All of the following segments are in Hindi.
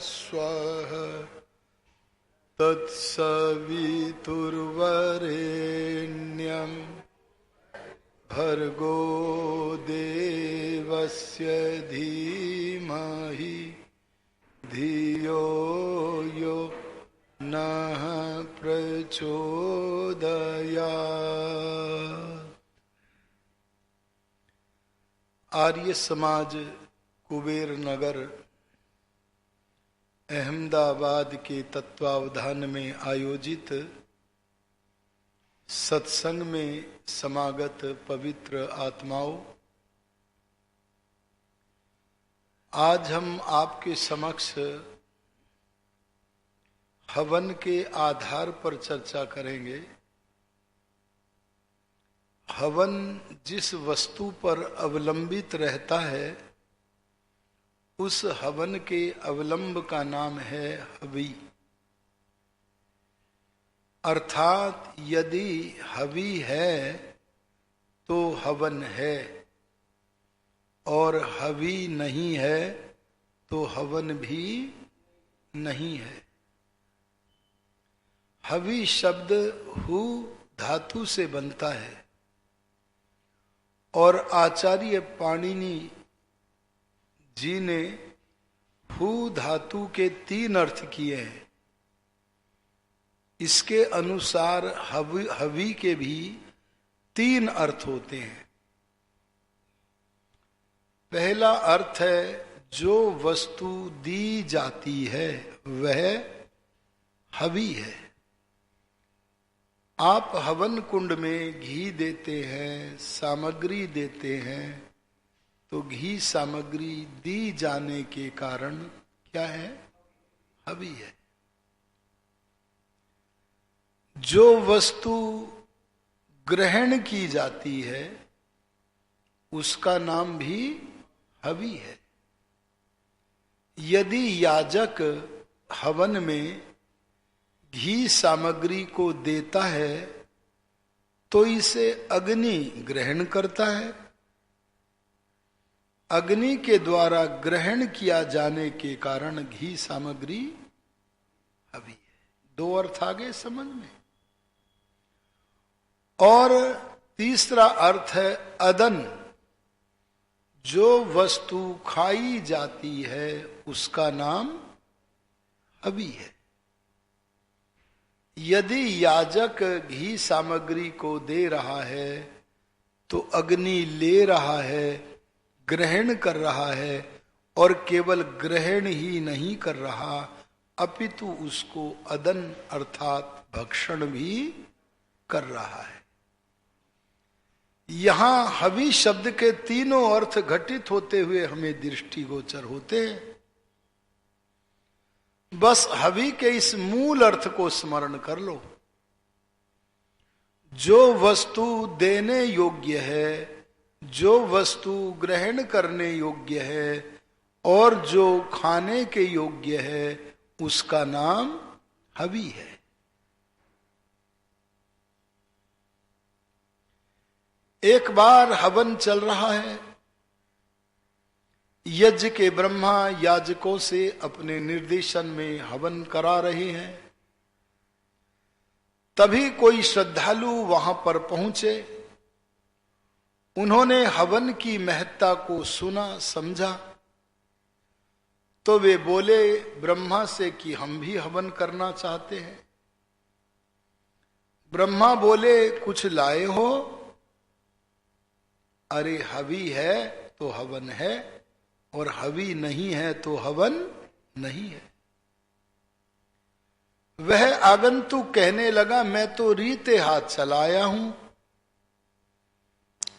स्वः तत्सवितुर्वरेण्यं भर्गो देवस्य धीमहि धियो यो नः प्रचोदयात्। आर्य समाज कुबेर नगर अहमदाबाद के तत्वावधान में आयोजित सत्संग में समागत पवित्र आत्माओं, आज हम आपके समक्ष हवन के आधार पर चर्चा करेंगे। हवन जिस वस्तु पर अवलंबित रहता है उस हवन के अवलंब का नाम है हवि। अर्थात यदि हवि है तो हवन है और हवि नहीं है तो हवन भी नहीं है। हवि शब्द हु धातु से बनता है और आचार्य पाणिनि जी ने हु धातु के 3 अर्थ किए हैं। इसके अनुसार हवि के भी 3 अर्थ होते हैं। पहला अर्थ है जो वस्तु दी जाती है वह हवि है। आप हवन कुंड में घी देते हैं, सामग्री देते हैं, तो घी सामग्री दी जाने के कारण क्या है? हवि है। जो वस्तु ग्रहण की जाती है उसका नाम भी हवि है। यदि याजक हवन में घी सामग्री को देता है तो इसे अग्नि ग्रहण करता है। अग्नि के द्वारा ग्रहण किया जाने के कारण घी सामग्री हवि है। 2 अर्थ आ गए समझ में। और तीसरा अर्थ है अदन। जो वस्तु खाई जाती है उसका नाम हवि है। यदि याजक घी सामग्री को दे रहा है तो अग्नि ले रहा है, ग्रहण कर रहा है, और केवल ग्रहण ही नहीं कर रहा अपितु उसको अदन अर्थात भक्षण भी कर रहा है। यहां हवि शब्द के 3 अर्थ घटित होते हुए हमें दृष्टिगोचर होते हैं। बस हवि के इस मूल अर्थ को स्मरण कर लो। जो वस्तु देने योग्य है, जो वस्तु ग्रहण करने योग्य है और जो खाने के योग्य है उसका नाम हवि है। एक बार हवन चल रहा है। यज्ञ के ब्रह्मा याजकों से अपने निर्देशन में हवन करा रहे हैं। तभी कोई श्रद्धालु वहां पर पहुंचे। उन्होंने हवन की महत्ता को सुना, समझा, तो वे बोले ब्रह्मा से कि हम भी हवन करना चाहते हैं। ब्रह्मा बोले कुछ लाए हो? अरे हवि है तो हवन है और हवि नहीं है तो हवन नहीं है। वह आगंतुक कहने लगा मैं तो रीते हाथ चलाया हूं,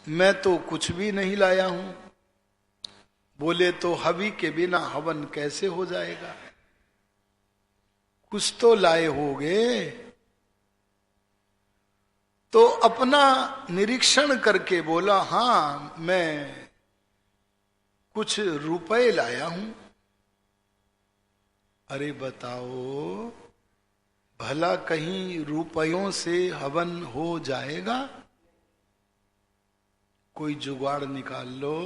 मैं तो कुछ भी नहीं लाया हूं। बोले तो हवि के बिना हवन कैसे हो जाएगा? कुछ तो लाए होगे। तो अपना निरीक्षण करके बोला हां मैं कुछ रुपए लाया हूं। अरे बताओ भला कहीं रुपयों से हवन हो जाएगा? कोई जुगाड़ निकाल लो।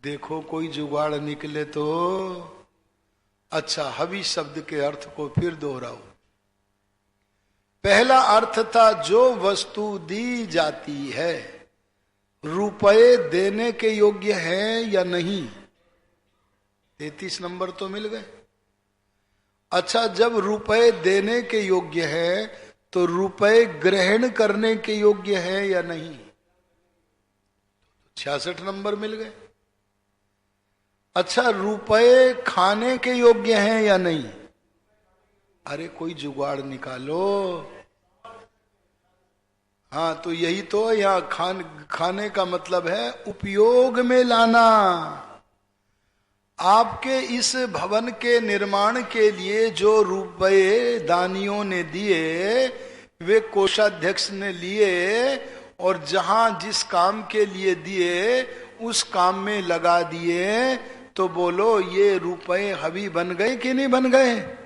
देखो कोई जुगाड़ निकले तो। अच्छा, हवि शब्द के अर्थ को फिर दोहराओ। पहला अर्थ था जो वस्तु दी जाती है रुपए देने के योग्य है या नहीं। 33 नंबर तो मिल गए। अच्छा, जब रुपए देने के योग्य है तो रुपए ग्रहण करने के योग्य है या नहीं। 66 नंबर मिल गए। अच्छा, रुपए खाने के योग्य हैं या नहीं। अरे कोई जुगाड़ निकालो। हाँ, तो यही तो यहाँ खाने का मतलब है उपयोग में लाना। आपके इस भवन के निर्माण के लिए जो रुपए दानियों ने दिए वे कोषाध्यक्ष ने लिए और जहां जिस काम के लिए दिए उस काम में लगा दिए। तो बोलो ये रुपए हवी बन गए कि नहीं बन गए।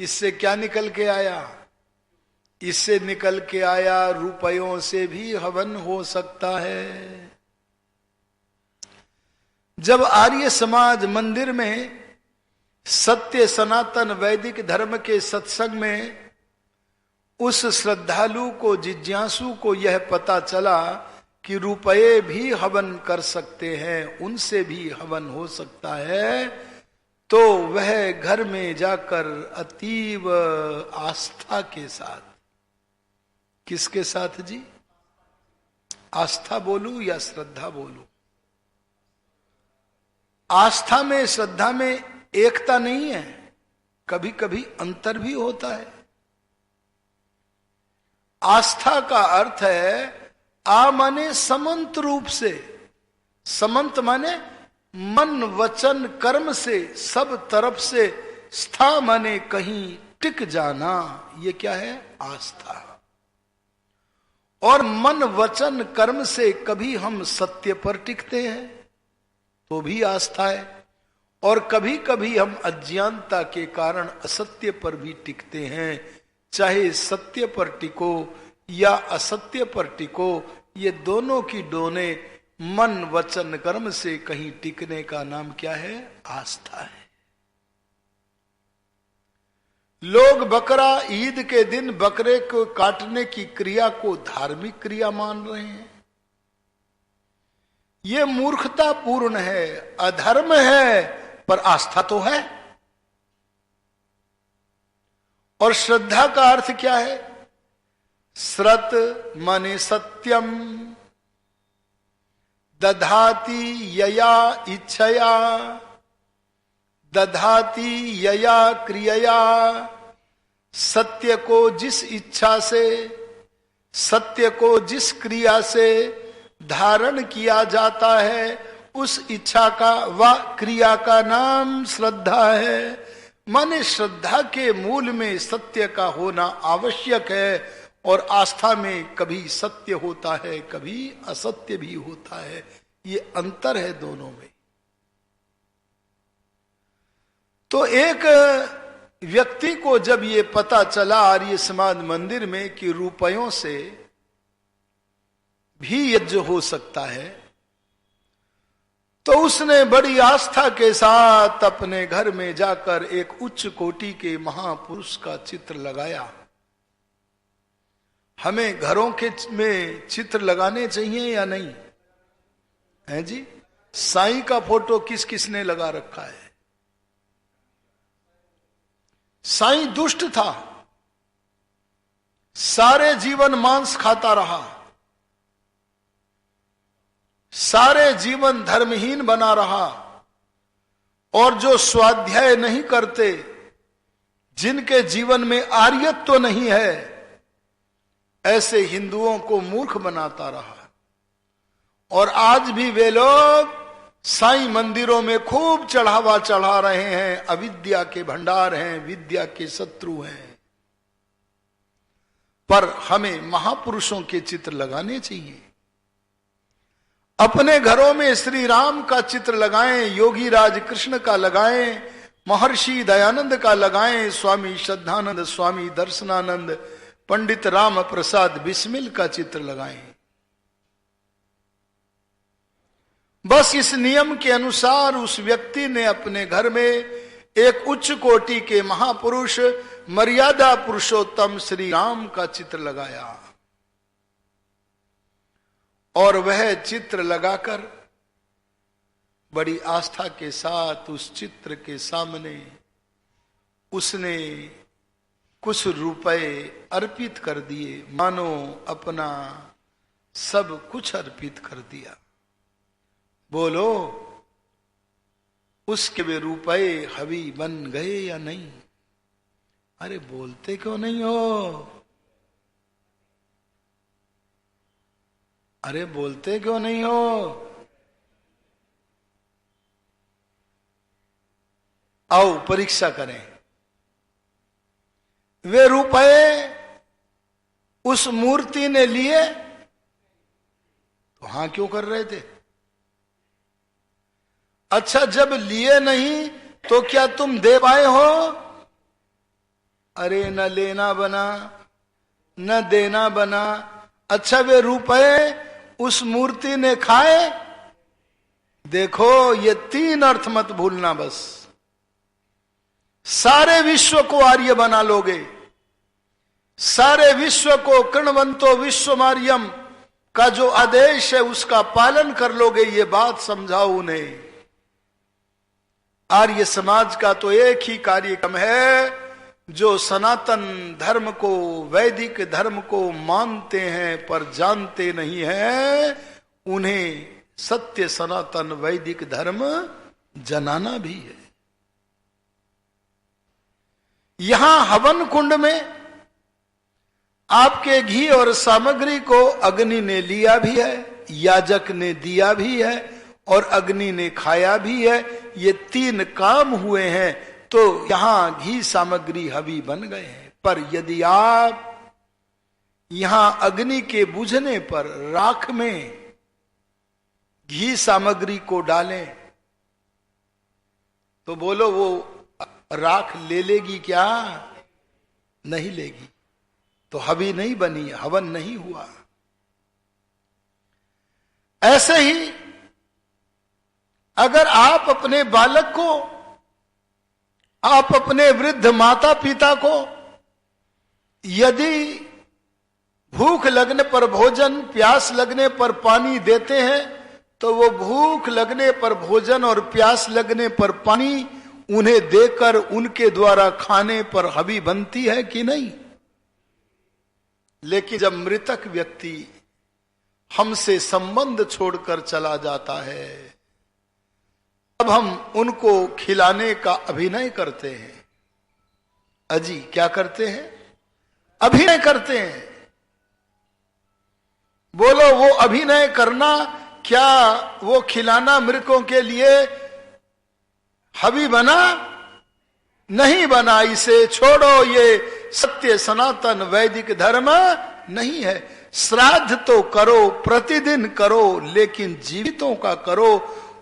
इससे क्या निकल के आया। इससे निकल के आया रुपयों से भी हवन हो सकता है। जब आर्य समाज मंदिर में सत्य सनातन वैदिक धर्म के सत्संग में उस श्रद्धालु को जिज्ञासु को यह पता चला कि रुपये भी हवन कर सकते हैं, उनसे भी हवन हो सकता है, तो वह घर में जाकर अतीव आस्था के साथ। किसके साथ जी। आस्था बोलूं या श्रद्धा बोलूं। आस्था में श्रद्धा में एकता नहीं है, कभी कभी अंतर भी होता है। आस्था का अर्थ है आ माने समंत रूप से, समंत माने मन वचन कर्म से सब तरफ से, स्था माने कहीं टिक जाना। ये क्या है। आस्था। और मन वचन कर्म से कभी हम सत्य पर टिकते हैं तो भी आस्था है, और कभी कभी हम अज्ञानता के कारण असत्य पर भी टिकते हैं। चाहे सत्य पर टिको या असत्य पर टिको, ये दोनों की डोने मन वचन कर्म से कहीं टिकने का नाम क्या है। आस्था है। लोग बकरा ईद के दिन बकरे को काटने की क्रिया को धार्मिक क्रिया मान रहे हैं। ये मूर्खता पूर्ण है, अधर्म है, पर आस्था तो है। और श्रद्धा का अर्थ क्या है। श्रत माने सत्यम, दधाति यया इच्छया, दधाति यया क्रियया। सत्य को जिस इच्छा से, सत्य को जिस क्रिया से धारण किया जाता है उस इच्छा का व क्रिया का नाम श्रद्धा है। माने श्रद्धा के मूल में सत्य का होना आवश्यक है, और आस्था में कभी सत्य होता है कभी असत्य भी होता है। ये अंतर है दोनों में। तो एक व्यक्ति को जब ये पता चला आर्य समाज मंदिर में कि रुपयों से भी यज्ञ हो सकता है, तो उसने बड़ी आस्था के साथ अपने घर में जाकर एक उच्च कोटि के महापुरुष का चित्र लगाया। हमें घरों के में चित्र लगाने चाहिए या नहीं है जी। साईं का फोटो किस किसने लगा रखा है। साईं दुष्ट था, सारे जीवन मांस खाता रहा, सारे जीवन धर्महीन बना रहा, और जो स्वाध्याय नहीं करते, जिनके जीवन में आर्यत्व नहीं है, ऐसे हिंदुओं को मूर्ख बनाता रहा। और आज भी वे लोग साईं मंदिरों में खूब चढ़ावा चढ़ा रहे हैं। अविद्या के भंडार हैं, विद्या के शत्रु हैं। पर हमें महापुरुषों के चित्र लगाने चाहिए। अपने घरों में श्री राम का चित्र लगाएं, योगी राज कृष्ण का लगाएं, महर्षि दयानंद का लगाएं, स्वामी श्रद्धानंद, स्वामी दर्शनानंद, पंडित राम प्रसाद बिस्मिल का चित्र लगाएं। बस इस नियम के अनुसार उस व्यक्ति ने अपने घर में एक उच्च कोटि के महापुरुष मर्यादा पुरुषोत्तम श्री राम का चित्र लगाया और वह चित्र लगाकर बड़ी आस्था के साथ उस चित्र के सामने उसने कुछ रुपए अर्पित कर दिए, मानो अपना सब कुछ अर्पित कर दिया। बोलो उसके वे रुपए हवी बन गए या नहीं? अरे बोलते क्यों नहीं हो? अरे बोलते क्यों नहीं हो? आओ परीक्षा करें। वे रुपए उस मूर्ति ने लिए तो हां क्यों कर रहे थे? अच्छा जब लिए नहीं तो क्या तुम दे पाए हो? अरे न लेना बना न देना बना। अच्छा वे रुपए उस मूर्ति ने खाए? देखो ये 3 अर्थ मत भूलना। बस सारे विश्व को आर्य बना लोगे, सारे विश्व को कृणवंतो विश्वमार्यम का जो आदेश है उसका पालन कर लोगे, ये बात समझाओ उन्हें। आर्य समाज का तो एक ही कार्यक्रम है, जो सनातन धर्म को वैदिक धर्म को मानते हैं पर जानते नहीं हैं, उन्हें सत्य सनातन वैदिक धर्म जनाना भी है। यहां हवन कुंड में आपके घी और सामग्री को अग्नि ने लिया भी है, याजक ने दिया भी है और अग्नि ने खाया भी है। ये 3 काम हुए हैं तो यहां घी सामग्री हवी बन गए हैं। पर यदि आप यहां अग्नि के बुझने पर राख में घी सामग्री को डालें तो बोलो वो राख ले लेगी क्या? नहीं लेगी, तो हवी नहीं बनी, हवन नहीं हुआ। ऐसे ही अगर आप अपने बालक को, आप अपने वृद्ध माता पिता को यदि भूख लगने पर भोजन, प्यास लगने पर पानी देते हैं तो वो भूख लगने पर भोजन और प्यास लगने पर पानी उन्हें देकर उनके द्वारा खाने पर हवी बनती है कि नहीं? लेकिन जब मृतक व्यक्ति हमसे संबंध छोड़कर चला जाता है तब हम उनको खिलाने का अभिनय करते हैं। अजी क्या करते हैं? अभिनय करते हैं। बोलो वो अभिनय करना, क्या वो खिलाना मृतकों के लिए हवी बना? नहीं बना। इसे छोड़ो, ये सत्य सनातन वैदिक धर्म नहीं है। श्राद्ध तो करो, प्रतिदिन करो, लेकिन जीवितों का करो।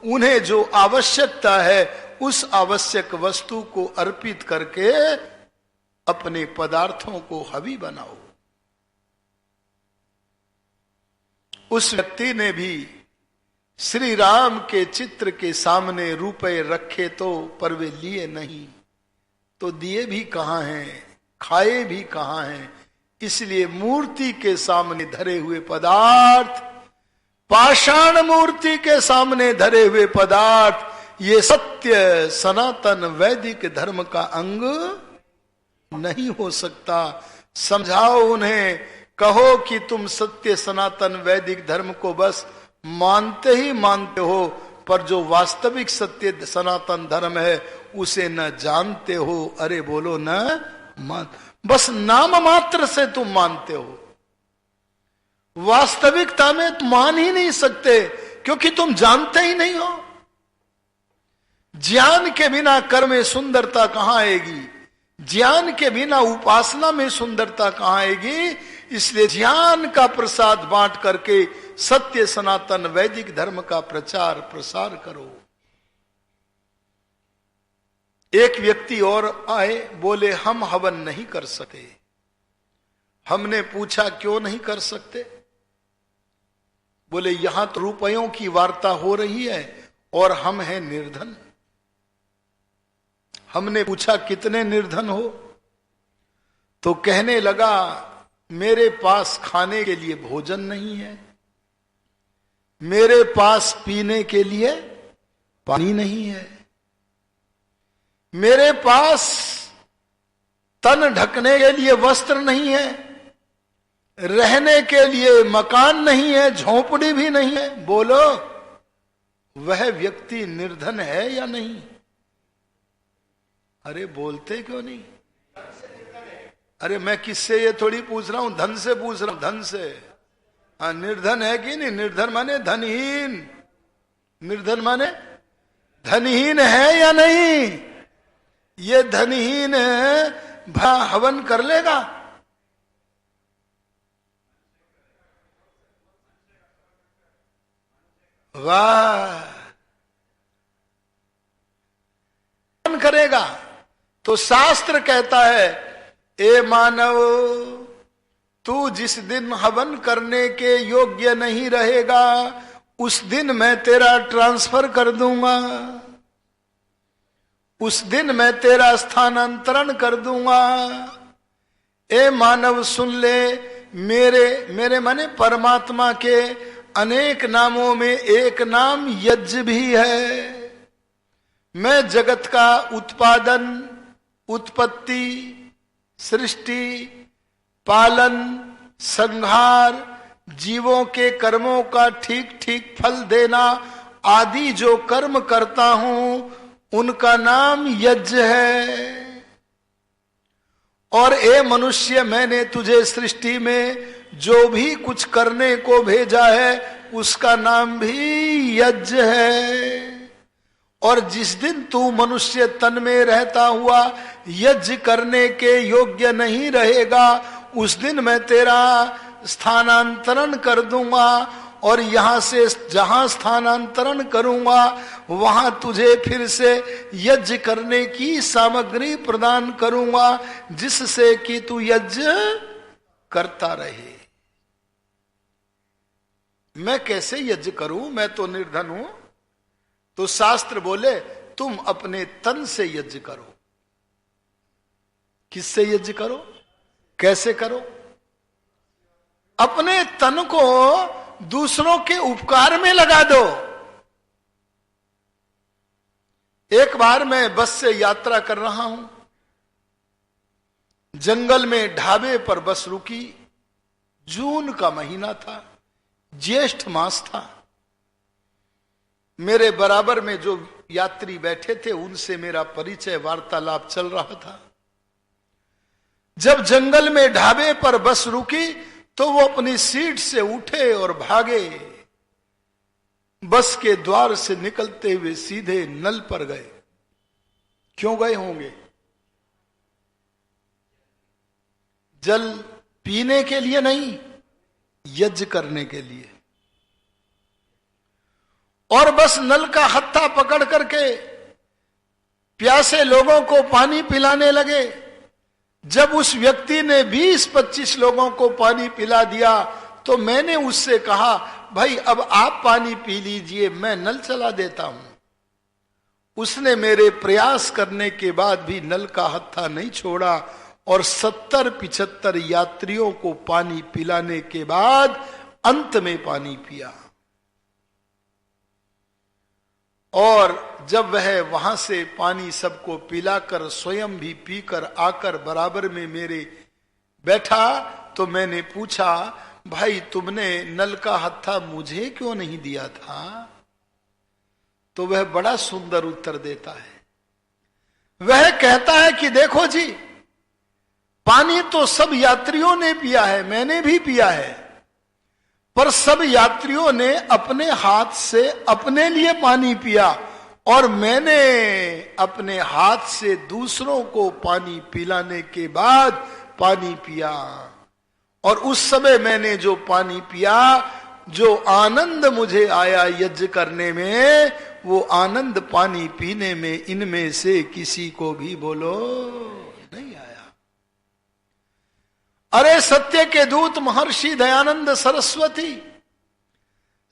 उन्हें जो आवश्यकता है उस आवश्यक वस्तु को अर्पित करके अपने पदार्थों को हवी बनाओ। उस व्यक्ति ने भी श्री राम के चित्र के सामने रुपए रखे तो, पर वे लिए नहीं, तो दिए भी कहां हैं, खाए भी कहां हैं। इसलिए मूर्ति के सामने धरे हुए पदार्थ, पाषाण मूर्ति के सामने धरे हुए पदार्थ, ये सत्य सनातन वैदिक धर्म का अंग नहीं हो सकता। समझाओ उन्हें, कहो कि तुम सत्य सनातन वैदिक धर्म को बस मानते ही मानते हो, पर जो वास्तविक सत्य सनातन धर्म है उसे न जानते हो। अरे बोलो न मान, बस नाम मात्र से तुम मानते हो, वास्तविकता में तुम मान ही नहीं सकते, क्योंकि तुम जानते ही नहीं हो। ज्ञान के बिना कर्म में सुंदरता कहां आएगी? ज्ञान के बिना उपासना में सुंदरता कहां आएगी? इसलिए ज्ञान का प्रसाद बांट करके सत्य सनातन वैदिक धर्म का प्रचार प्रसार करो। एक व्यक्ति और आए, बोले हम हवन नहीं कर सकते। हमने पूछा क्यों नहीं कर सकते? बोले यहां तो रुपयों की वार्ता हो रही है और हम हैं निर्धन। हमने पूछा कितने निर्धन हो? तो कहने लगा मेरे पास खाने के लिए भोजन नहीं है, मेरे पास पीने के लिए पानी नहीं है, मेरे पास तन ढकने के लिए वस्त्र नहीं है, रहने के लिए मकान नहीं है, झोंपड़ी भी नहीं है। बोलो वह व्यक्ति निर्धन है या नहीं? अरे बोलते क्यों नहीं? अरे मैं किससे ये थोड़ी पूछ रहा हूं, धन से पूछ रहा हूं, धन से। हाँ, निर्धन है कि नहीं? निर्धन माने धनहीन, निर्धन माने धनहीन है या नहीं? ये धनहीन हवन कर लेगा? वाह, करेगा। तो शास्त्र कहता है ए मानव, तू जिस दिन हवन करने के योग्य नहीं रहेगा उस दिन मैं तेरा ट्रांसफर कर दूंगा, उस दिन मैं तेरा स्थानांतरण कर दूंगा। ए मानव सुन ले, मेरे माने परमात्मा के अनेक नामों में एक नाम यज्ञ भी है। मैं जगत का उत्पादन, उत्पत्ति, सृष्टि, पालन, संहार, जीवों के कर्मों का ठीक ठीक फल देना आदि जो कर्म करता हूं उनका नाम यज्ञ है। और ए मनुष्य, मैंने तुझे सृष्टि में जो भी कुछ करने को भेजा है उसका नाम भी यज्ञ है। और जिस दिन तू मनुष्य तन में रहता हुआ यज्ञ करने के योग्य नहीं रहेगा उस दिन मैं तेरा स्थानांतरण कर दूंगा, और यहां से जहां स्थानांतरण करूंगा वहां तुझे फिर से यज्ञ करने की सामग्री प्रदान करूंगा जिससे कि तू यज्ञ करता रहे। मैं कैसे यज्ञ करूं? मैं तो निर्धन हूं। तो शास्त्र बोले तुम अपने तन से यज्ञ करो। किससे यज्ञ करो? कैसे करो? अपने तन को दूसरों के उपकार में लगा दो। एक बार मैं बस से यात्रा कर रहा हूं, जंगल में ढाबे पर बस रुकी। जून का महीना था, ज्येष्ठ मास था। मेरे बराबर में जो यात्री बैठे थे उनसे मेरा परिचय वार्तालाप चल रहा था। जब जंगल में ढाबे पर बस रुकी तो वो अपनी सीट से उठे और भागे। बस के द्वार से निकलते हुए सीधे नल पर गए। क्यों गए होंगे? जल पीने के लिए नहीं, यज्ञ करने के लिए। और बस नल का हत्था पकड़ करके प्यासे लोगों को पानी पिलाने लगे। जब उस व्यक्ति ने 20-25 लोगों को पानी पिला दिया तो मैंने उससे कहा, भाई अब आप पानी पी लीजिए, मैं नल चला देता हूं। उसने मेरे प्रयास करने के बाद भी नल का हत्था नहीं छोड़ा और 70-75 यात्रियों को पानी पिलाने के बाद अंत में पानी पिया। और जब वह वहां से पानी सबको पिलाकर स्वयं भी पीकर आकर बराबर में मेरे बैठा तो मैंने पूछा, भाई तुमने नल का हत्था मुझे क्यों नहीं दिया था? तो वह बड़ा सुंदर उत्तर देता है। वह कहता है कि देखो जी, पानी तो सब यात्रियों ने पिया है, मैंने भी पिया है, पर सब यात्रियों ने अपने हाथ से अपने लिए पानी पिया और मैंने अपने हाथ से दूसरों को पानी पिलाने के बाद पानी पिया। और उस समय मैंने जो पानी पिया, जो आनंद मुझे आया यज्ञ करने में, वो आनंद पानी पीने में इनमें से किसी को भी बोलो नहीं आया। अरे सत्य के दूत महर्षि दयानंद सरस्वती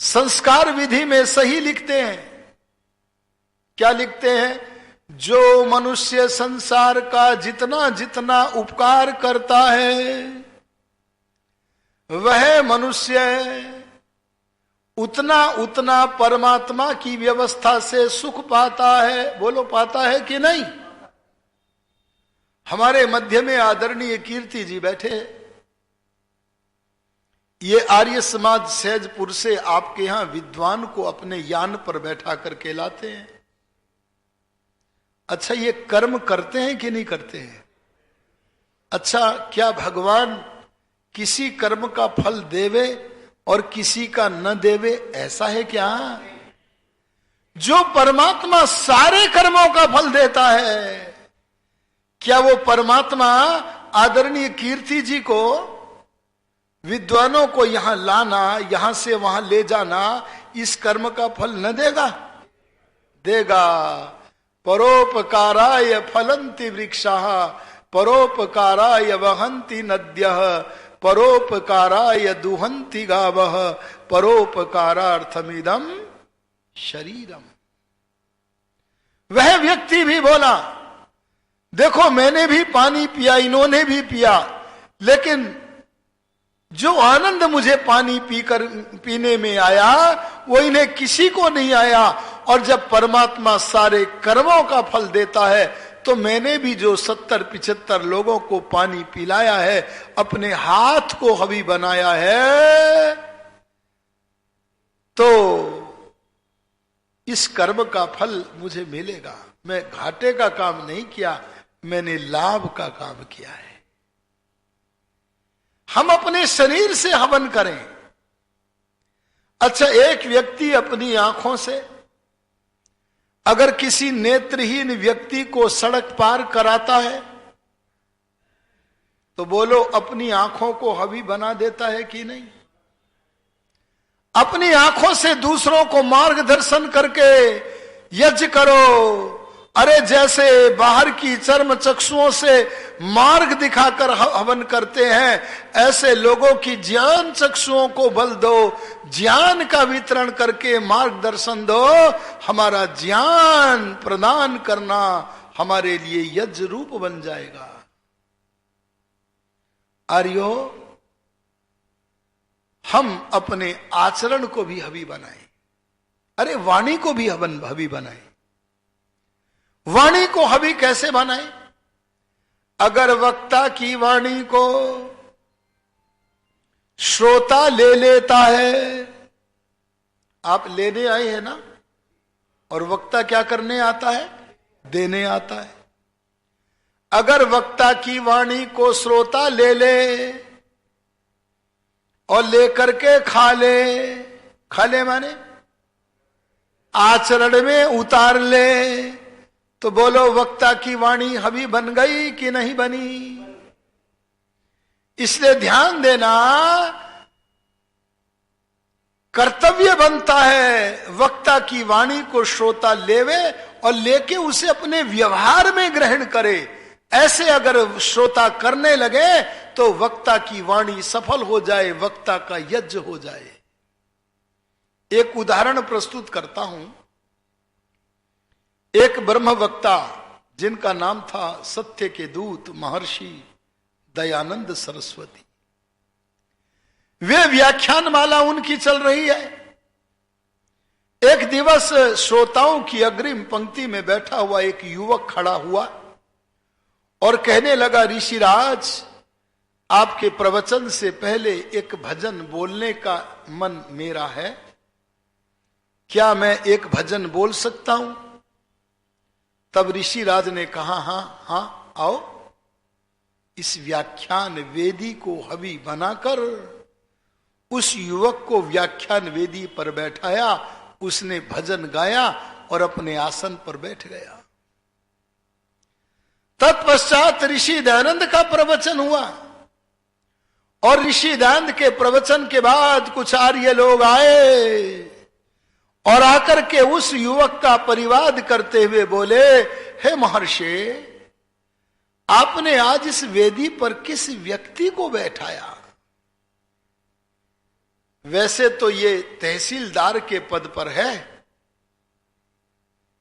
संस्कार विधि में सही लिखते हैं। क्या लिखते हैं? जो मनुष्य संसार का जितना जितना उपकार करता है वह मनुष्य उतना उतना परमात्मा की व्यवस्था से सुख पाता है। बोलो, पाता है कि नहीं? हमारे मध्य में आदरणीय कीर्ति जी बैठे। ये आर्य समाज सहजपुर से आपके यहां विद्वान को अपने यान पर बैठा करके लाते हैं। अच्छा, ये कर्म करते हैं कि नहीं करते हैं? अच्छा, क्या भगवान किसी कर्म का फल देवे और किसी का न देवे, ऐसा है क्या? जो परमात्मा सारे कर्मों का फल देता है, क्या वो परमात्मा आदरणीय कीर्ति जी को, विद्वानों को यहां लाना, यहां से वहां ले जाना, इस कर्म का फल न देगा? देगा। परोपकाराय फलन्ति वृक्षाः परोपकाराय वहन्ति नद्यः परोपकाराय दुहन्ति गावः परोपकारार्थमिदं शरीरम। वह व्यक्ति भी बोला, देखो मैंने भी पानी पिया, इन्होंने भी पिया, लेकिन जो आनंद मुझे पानी पीने में आया वो इन्हें किसी को नहीं आया। और जब परमात्मा सारे कर्मों का फल देता है तो मैंने भी जो 70-75 लोगों को पानी पिलाया है, अपने हाथ को हवी बनाया है, तो इस कर्म का फल मुझे मिलेगा। मैं घाटे का काम नहीं किया, मैंने लाभ का काम किया है। हम अपने शरीर से हवन करें। अच्छा, एक व्यक्ति अपनी आंखों से अगर किसी नेत्रहीन व्यक्ति को सड़क पार कराता है तो बोलो, अपनी आंखों को हवी बना देता है कि नहीं? अपनी आंखों से दूसरों को मार्गदर्शन करके यज्ञ करो। अरे जैसे बाहर की चर्म चक्षुओं से मार्ग दिखाकर हवन करते हैं, ऐसे लोगों की ज्ञान चक्षुओं को बल दो, ज्ञान का वितरण करके मार्गदर्शन दो। हमारा ज्ञान प्रदान करना हमारे लिए यज्ञ रूप बन जाएगा। आर्यो, हम अपने आचरण को भी हवी बनाएं। अरे वाणी को भी हवी बनाएं। वाणी को हवी कैसे बनाएं? अगर वक्ता की वाणी को श्रोता ले लेता है, आप लेने आए हैं ना, और वक्ता क्या करने आता है? देने आता है। अगर वक्ता की वाणी को श्रोता ले ले और लेकर के खा ले माने आचरण में उतार ले, तो बोलो वक्ता की वाणी हवी बन गई कि नहीं बनी? इसलिए ध्यान देना, कर्तव्य बनता है वक्ता की वाणी को श्रोता लेवे और लेके उसे अपने व्यवहार में ग्रहण करे। ऐसे अगर श्रोता करने लगे तो वक्ता की वाणी सफल हो जाए, वक्ता का यज्ञ हो जाए। एक उदाहरण प्रस्तुत करता हूं। एक ब्रह्म वक्ता जिनका नाम था सत्य के दूत महर्षि दयानंद सरस्वती, वे व्याख्यान माला उनकी चल रही है। एक दिवस श्रोताओं की अग्रिम पंक्ति में बैठा हुआ एक युवक खड़ा हुआ और कहने लगा, ऋषिराज, आपके प्रवचन से पहले एक भजन बोलने का मन मेरा है, क्या मैं एक भजन बोल सकता हूं? तब ऋषिराज ने कहा, हाँ आओ। इस व्याख्यान वेदी को हवी बनाकर उस युवक को व्याख्यान वेदी पर बैठाया, उसने भजन गाया और अपने आसन पर बैठ गया। तत्पश्चात ऋषि दयानंद का प्रवचन हुआ और ऋषि दयानंद के प्रवचन के बाद कुछ आर्य लोग आए और आकर के उस युवक का परिवाद करते हुए बोले, हे महर्षि, आपने आज इस वेदी पर किस व्यक्ति को बैठाया? वैसे तो ये तहसीलदार के पद पर है,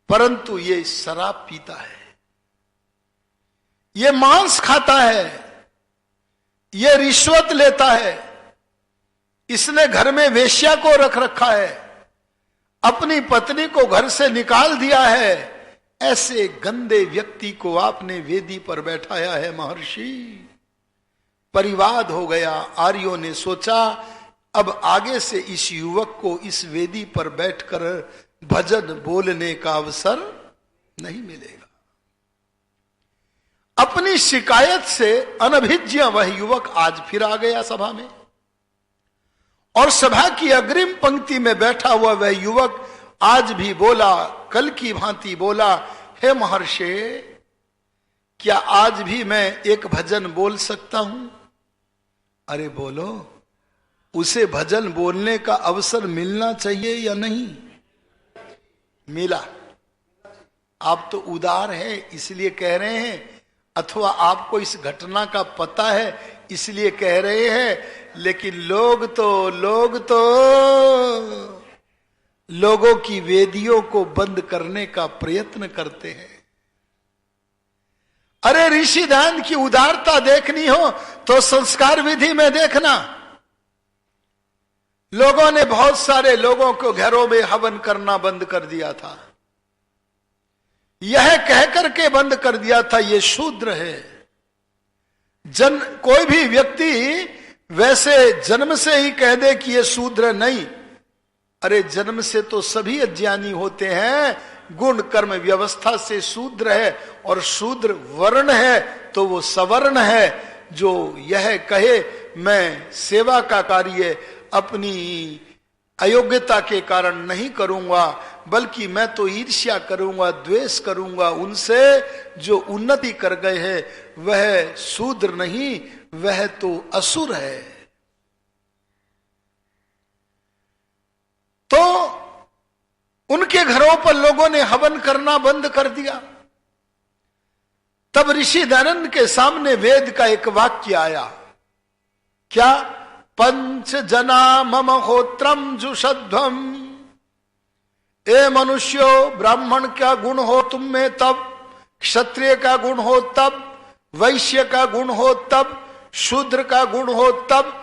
परंतु ये शराब पीता है, ये मांस खाता है, ये रिश्वत लेता है, इसने घर में वेश्या को रख रखा है, अपनी पत्नी को घर से निकाल दिया है। ऐसे गंदे व्यक्ति को आपने वेदी पर बैठाया है महर्षि। परिवाद हो गया। आर्यों ने सोचा अब आगे से इस युवक को इस वेदी पर बैठकर भजन बोलने का अवसर नहीं मिलेगा। अपनी शिकायत से अनभिज्ञ वह युवक आज फिर आ गया सभा में, और सभा की अग्रिम पंक्ति में बैठा हुआ वह युवक आज भी बोला, कल की भांति बोला, हे महर्षि, क्या आज भी मैं एक भजन बोल सकता हूं? अरे बोलो। उसे भजन बोलने का अवसर मिलना चाहिए या नहीं? मिला। आप तो उदार है इसलिए कह रहे हैं, अथवा आपको इस घटना का पता है इसलिए कह रहे हैं, लेकिन लोग तो लोगों की वेदियों को बंद करने का प्रयत्न करते हैं। अरे ऋषि दान की उदारता देखनी हो तो संस्कार विधि में देखना। लोगों ने बहुत सारे लोगों को घरों में हवन करना बंद कर दिया था, यह कहकर के बंद कर दिया था ये शूद्र है। कोई भी व्यक्ति वैसे जन्म से ही कह दे कि ये शूद्र नहीं। अरे जन्म से तो सभी अज्ञानी होते हैं, गुण कर्म व्यवस्था से शूद्र है, और शूद्र वर्ण है तो वो सवर्ण है। जो यह कहे मैं सेवा का कार्य अपनी अयोग्यता के कारण नहीं करूंगा, बल्कि मैं तो ईर्ष्या करूंगा, द्वेष करूंगा उनसे जो उन्नति कर गए हैं, वह शूद्र नहीं, वह तो असुर है। तो उनके घरों पर लोगों ने हवन करना बंद कर दिया। तब ऋषि दयानंद के सामने वेद का एक वाक्य आया, क्या? पंच जना मम होत्रम जुषध्वम। ए मनुष्यो, ब्राह्मण का गुण हो तुम में तब, क्षत्रिय का गुण हो तब, वैश्य का गुण हो तब, शूद्र का गुण हो तब,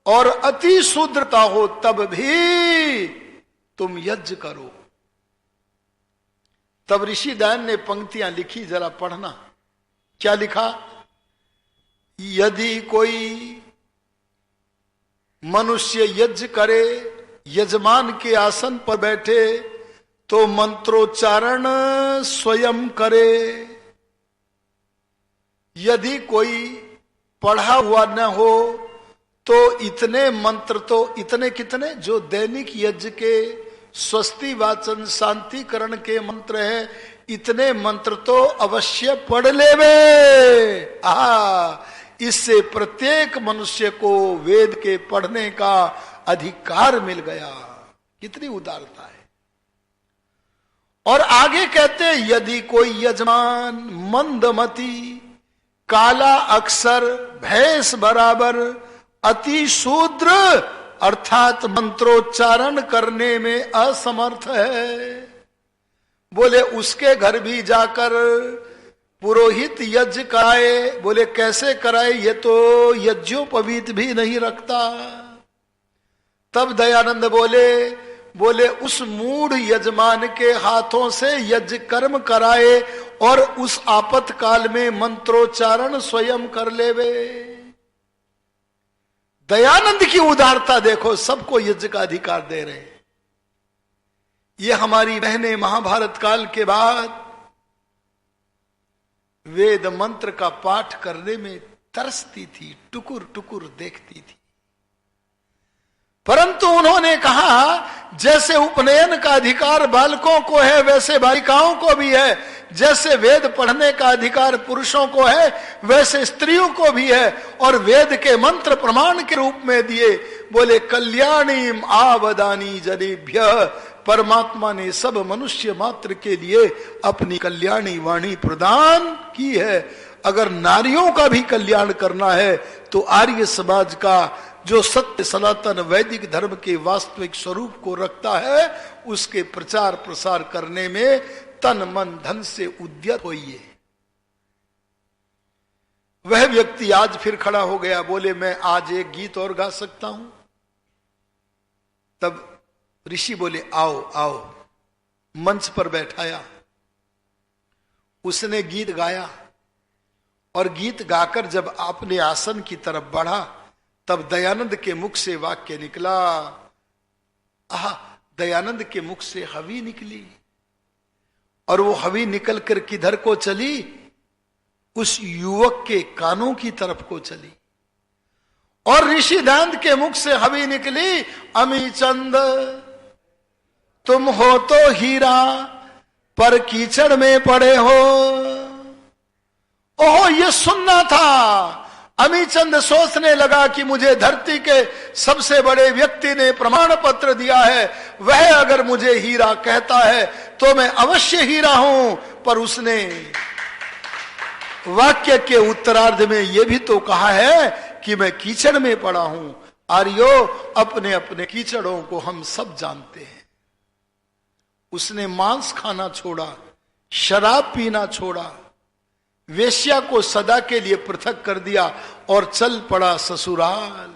और अति शूद्रता हो तब भी तुम यज्ञ करो। तब ऋषि दयानंद ने पंक्तियां लिखी, जरा पढ़ना। क्या लिखा? यदि कोई मनुष्य यज्ञ करे, यजमान के आसन पर बैठे, तो मंत्रोच्चारण स्वयं करे। यदि कोई पढ़ा हुआ न हो तो इतने मंत्र, तो इतने कितने जो दैनिक यज्ञ के स्वस्ति वाचन शांतिकरण के मंत्र है, इतने मंत्र तो अवश्य पढ़ लेवे। इससे प्रत्येक मनुष्य को वेद के पढ़ने का अधिकार मिल गया। कितनी उदारता है। और आगे कहते, यदि कोई यजमान मंदमती, काला अक्षर, भैंस बराबर, अति शूद्र अर्थात मंत्रोच्चारण करने में असमर्थ है, बोले उसके घर भी जाकर पुरोहित यज्ञ कराए। बोले कैसे कराए? ये तो यज्ञोपवीत भी नहीं रखता। तब दयानंद बोले उस मूढ़ यजमान के हाथों से यज्ञ कर्म कराए और उस आपातकाल में मंत्रोच्चारण स्वयं कर लेवे। दयानंद की उदारता देखो, सबको यज्ञ का अधिकार दे रहे। ये हमारी बहनें महाभारत काल के बाद वेद मंत्र का पाठ करने में तरसती थी, टुकुर टुकुर देखती थी। परंतु उन्होंने कहा जैसे उपनयन का अधिकार बालकों को है वैसे बालिकाओं को भी है, जैसे वेद पढ़ने का अधिकार पुरुषों को है वैसे स्त्रियों को भी है, और वेद के मंत्र प्रमाण के रूप में दिए। बोले कल्याणीम आवदानी जनेभ्य, परमात्मा ने सब मनुष्य मात्र के लिए अपनी कल्याणी वाणी प्रदान की है। अगर नारियों का भी कल्याण करना है तो आर्य समाज का जो सत्य सनातन वैदिक धर्म के वास्तविक स्वरूप को रखता है, उसके प्रचार प्रसार करने में तन मन धन से उद्यत होइए। वह व्यक्ति आज फिर खड़ा हो गया, बोले मैं आज एक गीत और गा सकता हूं। तब ऋषि बोले आओ आओ, मंच पर बैठाया, उसने गीत गाया और गीत गाकर जब अपने आसन की तरफ बढ़ा तब दयानंद के मुख से वाक्य निकला। दयानंद के मुख से हवी निकली और वो हवी निकल कर किधर को चली? उस युवक के कानों की तरफ को चली। और ऋषि दयानंद के मुख से हवी निकली, अमी चंद तुम हो तो हीरा पर कीचड़ में पड़े हो। ओहो, ये सुनना था। अमीचंद सोचने लगा कि मुझे धरती के सबसे बड़े व्यक्ति ने प्रमाण पत्र दिया है, वह अगर मुझे हीरा कहता है तो मैं अवश्य हीरा हूं। पर उसने वाक्य के उत्तरार्ध में यह भी तो कहा है कि मैं कीचड़ में पड़ा हूं। आर्यो, अपने अपने कीचड़ों को हम सब जानते हैं। उसने मांस खाना छोड़ा, शराब पीना छोड़ा, वेश्या को सदा के लिए पृथक कर दिया और चल पड़ा ससुराल।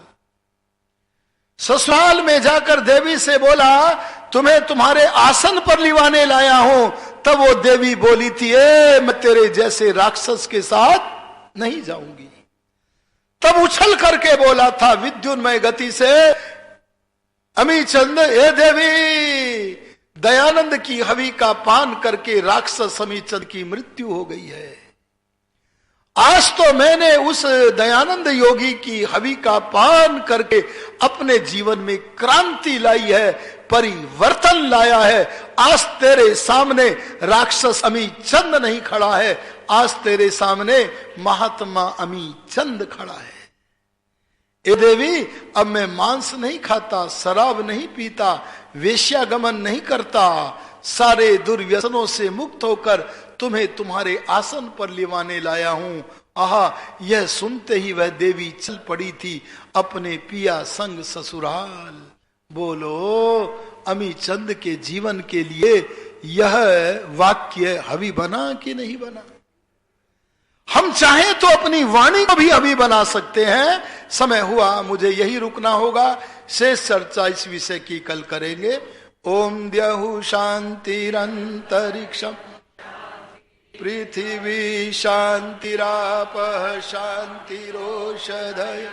ससुराल में जाकर देवी से बोला तुम्हें तुम्हारे आसन पर लिवाने लाया हूं। तब वो देवी बोली थी, मैं तेरे जैसे राक्षस के साथ नहीं जाऊंगी। तब उछल करके बोला था विद्युन्मय गति से, अमीचंद, ए देवी, दयानंद की हवि का पान करके राक्षस अमीचंद की मृत्यु हो गई है। आज तो मैंने उस दयानंद योगी की हवि का पान करके अपने जीवन में क्रांति लाई है, परिवर्तन लाया है। आज तेरे सामने राक्षस अमीचंद नहीं खड़ा है, आज तेरे सामने महात्मा अमीचंद खड़ा है। ए देवी, अब मैं मांस नहीं खाता, शराब नहीं पीता, वेश्यागमन नहीं करता, सारे दुर्व्यसनों से मुक्त होकर तुम्हें तुम्हारे आसन पर लिवाने लाया हूं। आहा, यह सुनते ही वह देवी चल पड़ी थी अपने पिया संग ससुराल। बोलो, अमीचंद के जीवन के लिए यह वाक्य हवि बना कि नहीं बना? हम चाहें तो अपनी वाणी को भी हवि बना सकते हैं। समय हुआ, मुझे यही रुकना होगा। शेष चर्चा इस विषय की कल करेंगे। ओम द्यहु शांतिरंतरिक्षम पृथिवी शांतिरापः शांतिरोषधय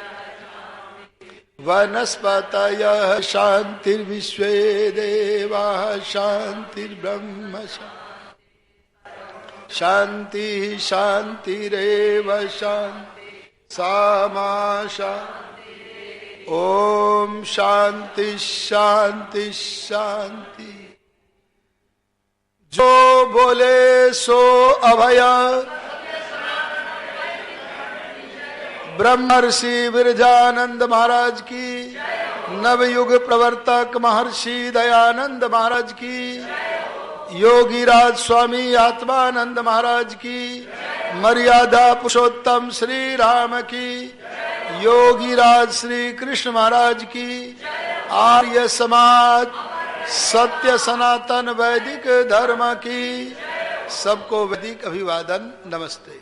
वनस्पतयः शांतिर्विश्वे देवाः शांतिर्ब्रह्म शांति शांतिरेव शांति सामा शांति। ओम शांति शांति शांति। जो बोले सो अभय, ब्रह्मर्षि विरजानंद महाराज की, नवयुग प्रवर्तक महर्षि दयानंद महाराज की, योगीराज स्वामी आत्मानंद महाराज की, मर्यादा पुरुषोत्तम श्री राम की, योगीराज श्री कृष्ण महाराज की, आर्य समाज सत्य सनातन वैदिक धर्म की, सबको वैदिक अभिवादन, नमस्ते।